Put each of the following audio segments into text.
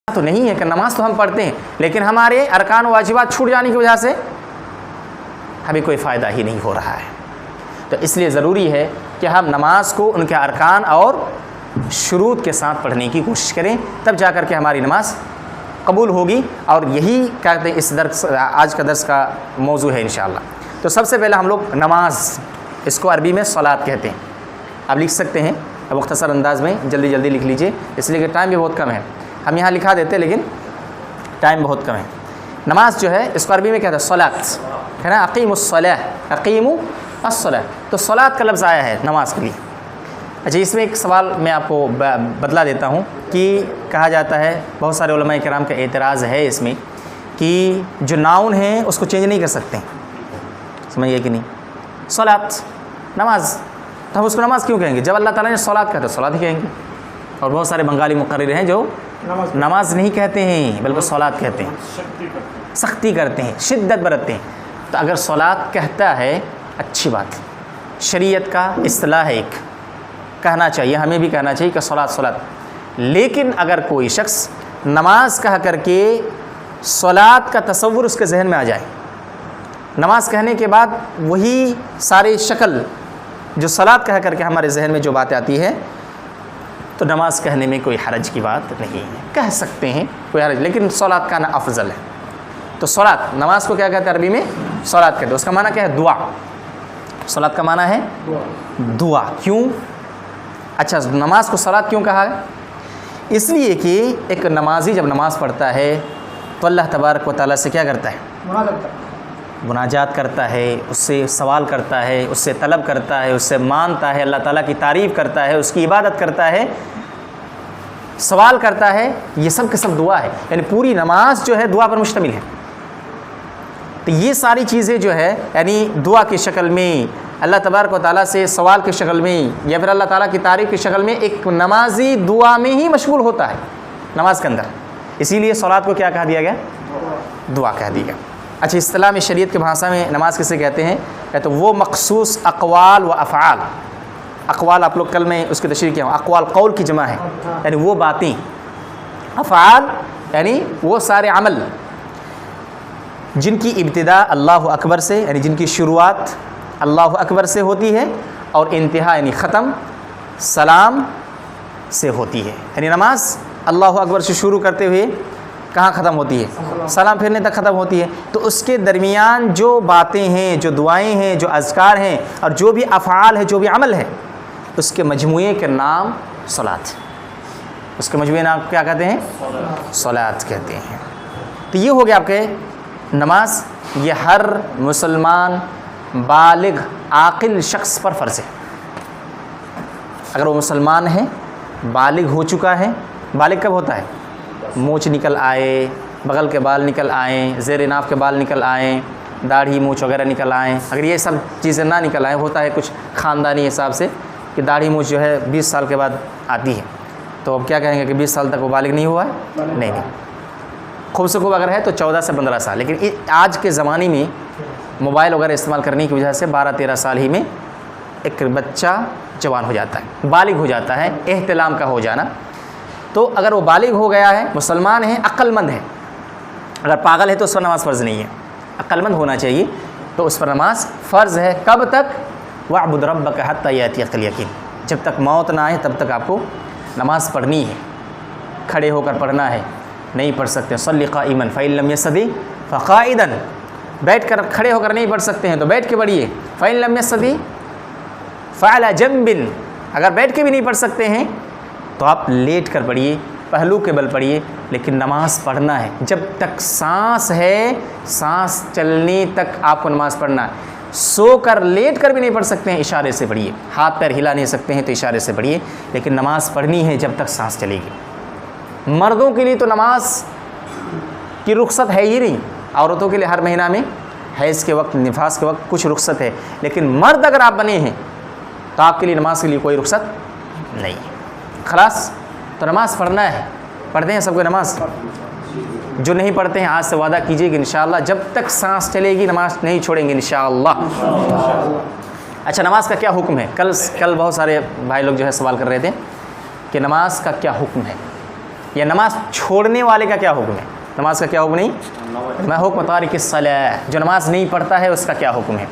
تو نہیں ہے کہ نماز تو ہم پڑھتے ہیں لیکن ہمارے ارکان و واجبات چھوٹ جانے کی وجہ سے ہمیں کوئی فائدہ ہی نہیں ہو رہا ہے. تو اس لیے ضروری ہے کہ ہم نماز کو ان کے ارکان اور شروط کے ساتھ پڑھنے کی کوشش کریں, تب جا کر کے ہماری نماز قبول ہوگی. اور یہی کہتے ہیں اس درس آج کا درس کا موضوع ہے انشاءاللہ. تو سب سے پہلے ہم لوگ نماز, اس کو عربی میں صلاۃ کہتے ہیں. آپ لکھ سکتے ہیں مختصر انداز میں, جلدی جلدی لکھ لیجئے اس لیے کہ ٹائم بھی بہت کم ہے. ہم یہاں لکھا دیتے لیکن ٹائم بہت کم ہے. نماز جو ہے اس کو عربی میں کہتے ہیں صلاۃ, ہے نا. اقیموا الصلاۃ, اقیموا الصلاۃ, تو صلاۃ کا لفظ آیا ہے نماز کے لیے. اچھا, اس میں ایک سوال میں آپ کو بدلا دیتا ہوں کہ کہا جاتا ہے, بہت سارے علماء کرام کا اعتراض ہے اس میں کہ جو ناؤن ہیں اس کو چینج نہیں کر سکتے. سمجھیے کہ نہیں, صلاۃ نماز, تو ہم اس کو نماز کیوں کہیں گے؟ جب اللہ تعالیٰ نے صلاۃ کہا تو صلاۃ ہی کہیں گے. اور بہت سارے بنگالی مقرر ہیں جو نماز نہیں کہتے ہیں بلکہ صلاۃ کہتے ہیں, سختی کرتے ہیں, شدت برتتے ہیں. تو اگر صلاۃ کہتا ہے اچھی بات, شریعت کا اصطلاح ہے, ایک کہنا چاہیے, ہمیں بھی کہنا چاہیے کہ صلاۃ صلاۃ. لیکن اگر کوئی شخص نماز کہہ کر کے صلاۃ کا تصور اس کے ذہن میں آ جائے, نماز کہنے کے بعد وہی سارے شکل جو صلاۃ کہہ کر کے ہمارے ذہن میں جو باتیں آتی ہے, تو نماز کہنے میں کوئی حرج کی بات نہیں ہے, کہہ سکتے ہیں کوئی حرج, لیکن صلاۃ کہنا افضل ہے. تو صلاۃ, نماز کو کیا کہتے ہیں عربی میں؟ صلاۃ کہتے ہیں. اس کا معنی کیا ہے؟ دعا. صلاۃ کا معنی ہے دعا. کیوں؟ اچھا, نماز کو صلاۃ کیوں کہا ہے؟ اس لیے کہ ایک نمازی جب نماز پڑھتا ہے تو اللہ تبارک و تعالیٰ سے کیا کرتا ہے؟ مناجات کرتا ہے, اس سے سوال کرتا ہے, اس سے طلب کرتا ہے, اس سے مانتا ہے, اللہ تعالیٰ کی تعریف کرتا ہے, اس کی عبادت کرتا ہے, سوال کرتا ہے. یہ سب کے سب دعا ہے, یعنی پوری نماز جو ہے دعا پر مشتمل ہے. تو یہ ساری چیزیں جو ہے یعنی دعا کی شکل میں, اللہ تبارک و تعالیٰ سے سوال کی شکل میں, یا پھر اللہ تعالیٰ کی تعریف کی شکل میں, ایک نمازی دعا میں ہی مشغول ہوتا ہے نماز کے اندر. اسی لیے صلاۃ کو کیا کہہ دیا گیا؟ دعا کہہ دیا گیا. اچھا, اصطلاح میں شریعت کے بھاشا میں نماز کسے کہتے ہیں؟ کہتے ہیں وہ مخصوص اقوال و افعال. اقوال آپ لوگ کل میں اس کی تشریح کیا, اقوال قول کی جمع ہے, یعنی وہ باتیں. افعال یعنی وہ سارے عمل جن کی ابتدا اللہ اکبر سے, یعنی جن کی شروعات اللہ اکبر سے ہوتی ہے اور انتہا یعنی ختم سلام سے ہوتی ہے. یعنی نماز اللہ اکبر سے شروع کرتے ہوئے کہاں ختم ہوتی ہے؟ سلام پھیرنے تک ختم ہوتی ہے. تو اس کے درمیان جو باتیں ہیں, جو دعائیں ہیں, جو اذکار ہیں, اور جو بھی افعال ہے, جو بھی عمل ہے, اس کے مجموعے کے نام صلاۃ. اس کے مجموعے نام کیا کہتے ہیں؟ صلاۃ کہتے ہیں. تو یہ ہو گیا آپ کے نماز. یہ ہر مسلمان بالغ عاقل شخص پر فرض ہے. اگر وہ مسلمان ہے, بالغ ہو چکا ہے. بالغ کب ہوتا ہے؟ مونچھ نکل آئے, بغل کے بال نکل آئیں, زیر ناف کے بال نکل آئیں, داڑھی مونچھ وغیرہ نکل آئیں. اگر یہ سب چیزیں نہ نکل آئیں, ہوتا ہے کچھ خاندانی حساب سے کہ داڑھی مونچھ جو ہے 20 سال کے بعد آتی ہے, تو اب کیا کہیں گے کہ 20 سال تک وہ بالغ نہیں ہوا ہے؟ نہیں. خوب سے خوب اگر ہے تو 14 سے 15 سال. لیکن آج کے زمانے میں موبائل وغیرہ استعمال کرنے کی وجہ سے 12-13 سال ہی میں ایک بچہ جوان ہو جاتا ہے, بالغ ہو جاتا ہے. احتلام کا ہو جانا. تو اگر وہ بالغ ہو گیا ہے, مسلمان ہے, عقل مند ہے, اگر پاگل ہے تو اس پر نماز فرض نہیں ہے. عقل مند ہونا چاہیے, تو اس پر نماز فرض ہے. کب تک؟ وَاعْبُدْ رَبَّكَ حَتَّى يَأْتِيَكَ الْيَقِينُ. جب تک موت نہ آئے تب تک آپ کو نماز پڑھنی ہے. کھڑے ہو کر پڑھنا ہے, نہیں پڑھ سکتے صلی قائماً فَإِن لَمْ يَسْتَطِعْ فَقَاعِدًا. بیٹھ کر کھڑے ہو کر نہیں پڑھ سکتے ہیں تو بیٹھ کے پڑھیے. فَإِن لَمْ يَسْتَطِعْ فَعَلَى جَنبٍ. اگر بیٹھ کے بھی نہیں پڑھ سکتے ہیں تو آپ لیٹ کر پڑھیے, پہلو کے بل پڑھیے. لیکن نماز پڑھنا ہے جب تک سانس ہے, سانس چلنے تک آپ کو نماز پڑھنا ہے. سو کر لیٹ کر بھی نہیں پڑھ سکتے ہیں, اشارے سے پڑھیے. ہاتھ پیر ہلا نہیں سکتے ہیں تو اشارے سے پڑھیے. لیکن نماز پڑھنی ہے جب تک سانس چلے گی. مردوں کے لیے تو نماز کی رخصت ہے ہی نہیں. عورتوں کے لیے ہر مہینہ میں حیض کے وقت, نفاس کے وقت کچھ رخصت ہے. لیکن مرد اگر آپ بنے ہیں تو آپ کے لیے نماز کے لیے کوئی رخصت نہیں. خلاص, تو نماز پڑھنا ہے. پڑھتے ہیں سب کو نماز؟ جو نہیں پڑھتے ہیں آج سے وعدہ کیجیے کہ انشاءاللہ جب تک سانس چلے گی نماز نہیں چھوڑیں گے انشاءاللہ. اچھا, نماز کا کیا حکم ہے؟ کل بہت سارے بھائی لوگ جو ہے سوال کر رہے تھے کہ نماز کا کیا حکم ہے. یا نماز چھوڑنے والے کا کیا حکم ہے؟ نماز کا کیا حکم نہیں؟ میں حکم تارک الصلاۃ، جو نماز نہیں پڑھتا ہے اس کا کیا حکم ہے؟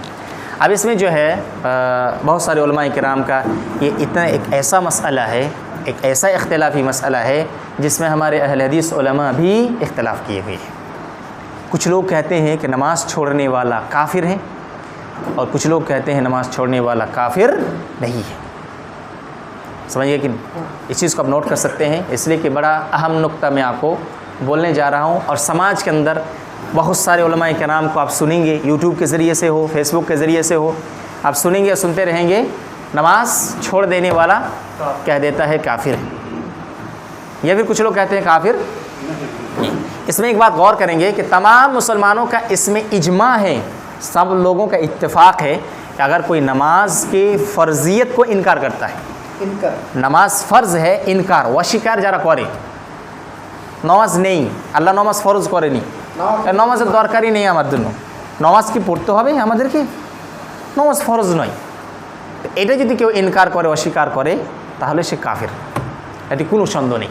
اب اس میں جو ہے بہت سارے علماء کرام کا یہ اتنا ایک ایسا مسئلہ ہے، ایک ایسا اختلافی مسئلہ ہے جس میں ہمارے اہل حدیث علماء بھی اختلاف کیے ہوئے ہیں۔ کچھ لوگ کہتے ہیں کہ نماز چھوڑنے والا کافر ہے، اور کچھ لوگ کہتے ہیں نماز چھوڑنے والا کافر نہیں ہے۔ سمجھیے کہ اس چیز کو آپ نوٹ کر سکتے ہیں، اس لیے کہ بڑا اہم نقطہ میں آپ کو بولنے جا رہا ہوں، اور سماج کے اندر بہت سارے علماء کرام کو آپ سنیں گے، یوٹیوب کے ذریعے سے ہو، فیس بک کے ذریعے سے ہو، آپ سنیں گے، سنتے رہیں گے، نماز چھوڑ دینے والا کہہ دیتا ہے کافر ہے، یا پھر کچھ لوگ کہتے ہیں کافر نہیں۔ اس میں ایک بات غور کریں گے کہ تمام مسلمانوں کا اس میں اجماع ہے، سب لوگوں کا اتفاق ہے کہ اگر کوئی نماز کی فرضیت کو انکار کرتا ہے، نماز فرض ہے انکار অস্বীকার যারা করে, নামাজ নেই, আল্লাহ নামাজ ফরজ করেনি, নামাজের দরকারই নেই আমার জন্য, নামাজ কি পড়তে হবে আমাদেরকে, নামাজ ফরজ নয়, এটা যদি কেউ ইনকার করে অস্বীকার করে তাহলে সে কাফির, এটি কোনো সন্দেহ নেই।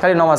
খালি নমাজ,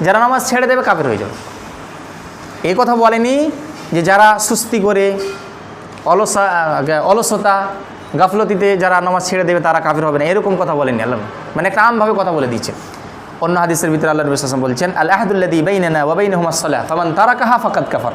যারা নামাজ ছেড়ে দেবে কাফির হয়ে যাবে। এই কথা বলেনি যে যারা সুস্তি করে অলসতা গাফলতিতে যারা নামাজ ছেড়ে দেবে তারা কাফির হবে না, এরকম কথা বলেনি আল্লাহ, মানে একটা আমভাবে কথা বলে দিচ্ছেন। অন্য হাদিসের ভিতরে আল্লাহ নবী সাল্লাল্লাহু আলাইহি ওয়াসাল্লাম বলছেন আল আহদুল্লাযী বাইনানা ওয়া বাইনাহুমুস সালাহ ফামান তারাকাহা ফাকাদ কাফার,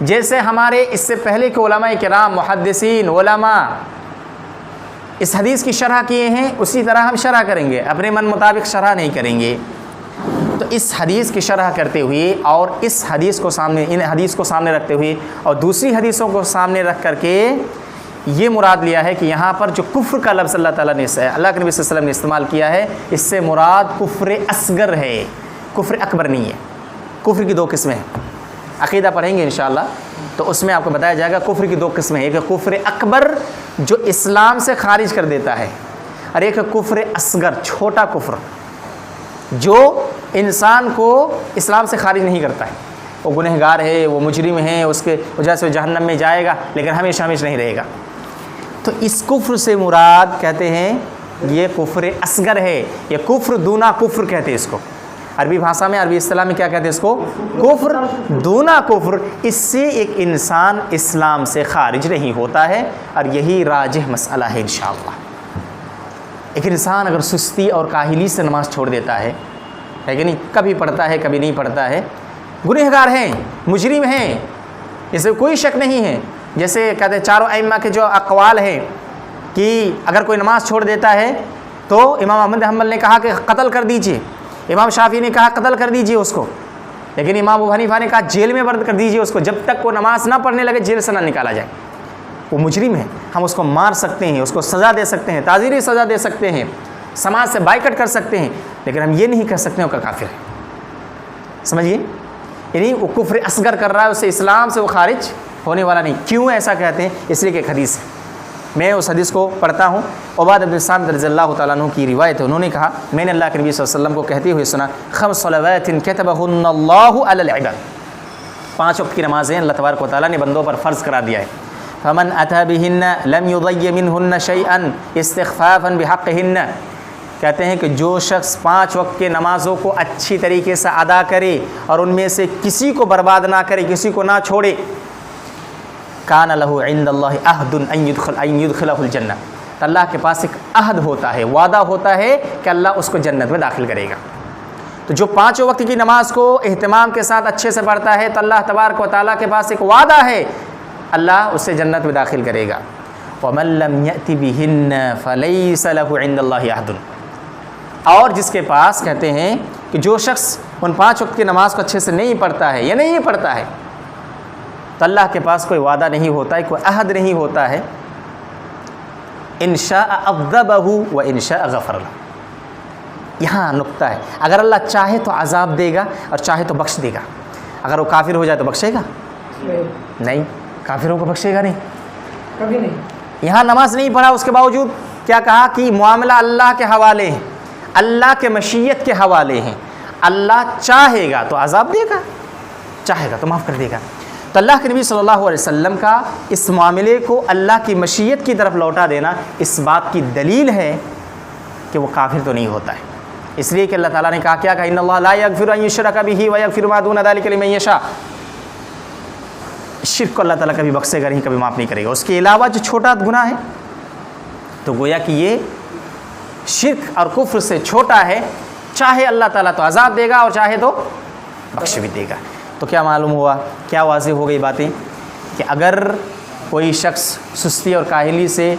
جیسے ہمارے اس سے پہلے کے علماء کرام محدثین علماء اس حدیث کی شرح کیے ہیں، اسی طرح ہم شرح کریں گے، اپنے من مطابق شرح نہیں کریں گے۔ تو اس حدیث کی شرح کرتے ہوئے اور اس حدیث کو سامنے، ان حدیث کو سامنے رکھتے ہوئے اور دوسری حدیثوں کو سامنے رکھ کر کے یہ مراد لیا ہے کہ یہاں پر جو کفر کا لفظ اللہ تعالیٰ نے، اللہ کے نبی صلی اللہ علیہ وسلم نے استعمال کیا ہے، اس سے مراد کفر اصغر ہے، کفر اکبر نہیں ہے۔ کفر کی دو قسمیں ہیں، عقیدہ پڑھیں گے انشاءاللہ تو اس میں آپ کو بتایا جائے گا کفر کی دو قسمیں ہیں، ایک کفر اکبر جو اسلام سے خارج کر دیتا ہے، اور ایک کفر اصغر چھوٹا کفر جو انسان کو اسلام سے خارج نہیں کرتا ہے، وہ گنہگار ہے، وہ مجرم ہے، اس کے وجہ سے وہ جہنم میں جائے گا لیکن ہمیشہ ہمیشہ نہیں رہے گا۔ تو اس کفر سے مراد کہتے ہیں یہ کفر اصغر ہے، یہ کفر دونا کفر کہتے ہیں اس کو، عربی بھاشا میں، عربی اصطلاح میں کیا کہتے ہیں اس کو؟ کفر دونا کفر۔ اس سے ایک انسان اسلام سے خارج نہیں ہوتا ہے، اور یہی راجح مسئلہ ہے انشاءاللہ۔ ایک انسان اگر سستی اور کاہلی سے نماز چھوڑ دیتا ہے کہ نہیں، کبھی پڑھتا ہے کبھی نہیں پڑھتا ہے، گنہگار ہیں، مجرم ہیں، اس میں کوئی شک نہیں ہے۔ جیسے کہتے ہیں چاروں ائمہ کے جو اقوال ہیں کہ اگر کوئی نماز چھوڑ دیتا ہے تو امام احمد بن حنبل نے کہا کہ قتل کر دیجئے، امام شافعی نے کہا قتل کر دیجئے اس کو، لیکن امام ابو حنیفہ نے کہا جیل میں بند کر دیجئے اس کو، جب تک وہ نماز نہ پڑھنے لگے جیل سے نہ نکالا جائے۔ وہ مجرم ہے، ہم اس کو مار سکتے ہیں، اس کو سزا دے سکتے ہیں، تعزیری سزا دے سکتے ہیں، سماج سے بائیکٹ کر سکتے ہیں، لیکن ہم یہ نہیں کر سکتے ہیں کہ کافر ہے۔ سمجھیے، یعنی وہ کفر اصغر کر رہا ہے، اسے اسلام سے وہ خارج ہونے والا نہیں۔ کیوں ایسا کہتے ہیں؟ اس لیے کہ ایک حدیث ہے، میں اس حدیث کو پڑھتا ہوں، عبادہ بن صامت رضی اللہ تعالیٰ عنہ کی روایت ہے، انہوں نے کہا میں نے اللہ کے نبی صلی اللہ علیہ وسلم کو کہتے ہوئے سنا، خمس صلوات کتبہن اللہ علی العباد، 5 وقت کی نمازیں اللہ تبارک و تعالیٰ نے بندوں پر فرض کرا دیا ہے۔ فمن اتى بهن لم يضيع منهن شيئا استخفافا بحقهن، کہتے ہیں کہ جو شخص 5 وقت کے نمازوں کو اچھی طریقے سے ادا کرے اور ان میں سے کسی کو برباد نہ کرے، کسی کو نہ چھوڑے، کان له عند اللہ عہد ان يدخله الجنہ، تو اللہ کے پاس ایک عہد ہوتا ہے، وعدہ ہوتا ہے کہ اللہ اس کو جنت میں داخل کرے گا۔ تو جو 5 وقت کی نماز کو اہتمام کے ساتھ اچھے سے پڑھتا ہے تو اللہ تبارک و تعالیٰ کے پاس ایک وعدہ ہے، اللہ اسے جنت میں داخل کرے گا۔ وَمَن لَّمْ يَأْتِ بِهِنَّ فَلَيْسَ لَهُ عِندَ اللَّهِ عَهْدٌ، اور جس کے پاس کہتے ہیں کہ جو شخص ان 5 وقت کی نماز کو اچھے سے نہیں پڑھتا ہے یا نہیں پڑھتا ہے تو اللہ کے پاس کوئی وعدہ نہیں ہوتا ہے، کوئی عہد نہیں ہوتا ہے۔ إِن شَاءَ عَذَّبَهُ وَإِن شَاءَ غَفَرَ لَهُ، یہاں نقطہ ہے، اگر اللہ چاہے تو عذاب دے گا اور چاہے تو بخش دے گا۔ اگر وہ کافر ہو جائے تو بخشے گا؟ نہیں، کافروں کو بخشے گا نہیں، کبھی نہیں۔ یہاں نماز نہیں پڑھا، اس کے باوجود کیا کہا کہ معاملہ اللہ کے حوالے ہیں، اللہ کے مشیت کے حوالے ہیں، اللہ چاہے گا تو عذاب دے گا، چاہے گا تو معاف کر دے گا۔ تو اللہ کے نبی صلی اللہ علیہ وسلم کا اس معاملے کو اللہ کی مشیت کی طرف لوٹا دینا اس بات کی دلیل ہے کہ وہ کافر تو نہیں ہوتا ہے، اس لیے کہ اللہ تعالیٰ نے کہا کیا کہ ان اللہ لا یغفر ان یشرک بہ ویغفر ما دون ذلک لمن یشاء، شرک کو اللہ تعالیٰ کبھی بخشے گا نہیں، کبھی معاف نہیں کرے گا، اس کے علاوہ جو چھوٹا گناہ ہے تو گویا کہ یہ شرک اور کفر سے چھوٹا ہے، چاہے اللہ تعالیٰ تو عذاب دے گا اور چاہے تو بخش بھی دے گا۔ تو کیا معلوم ہوا، کیا واضح ہو گئی باتیں کہ اگر کوئی شخص سستی اور کاہلی سے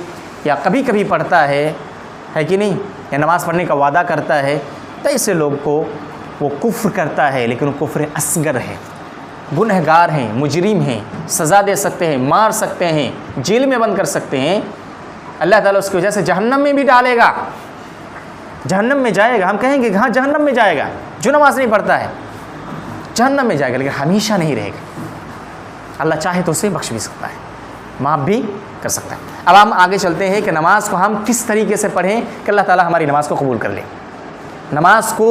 یا کبھی کبھی پڑھتا ہے کہ نہیں، یا نماز پڑھنے کا وعدہ کرتا ہے تو ایسے لوگ کو وہ کفر کرتا ہے، لیکن وہ کفر اصغر ہے، گنہگار ہیں، مجرم ہیں، سزا دے سکتے ہیں، مار سکتے ہیں، جیل میں بند کر سکتے ہیں، اللہ تعالیٰ اس کی وجہ سے جہنم میں بھی ڈالے گا، جہنم میں جائے گا۔ ہم کہیں گے کہ ہاں جہنم میں جائے گا، جو نماز نہیں پڑھتا ہے جہنم میں جائے گا، لیکن ہمیشہ نہیں رہے گا، اللہ چاہے تو اسے بخش بھی سکتا ہے، معاف بھی کر سکتا ہے۔ اب ہم آگے چلتے ہیں کہ نماز کو ہم کس طریقے سے پڑھیں کہ اللہ تعالیٰ ہماری نماز کو قبول کر لے۔ نماز کو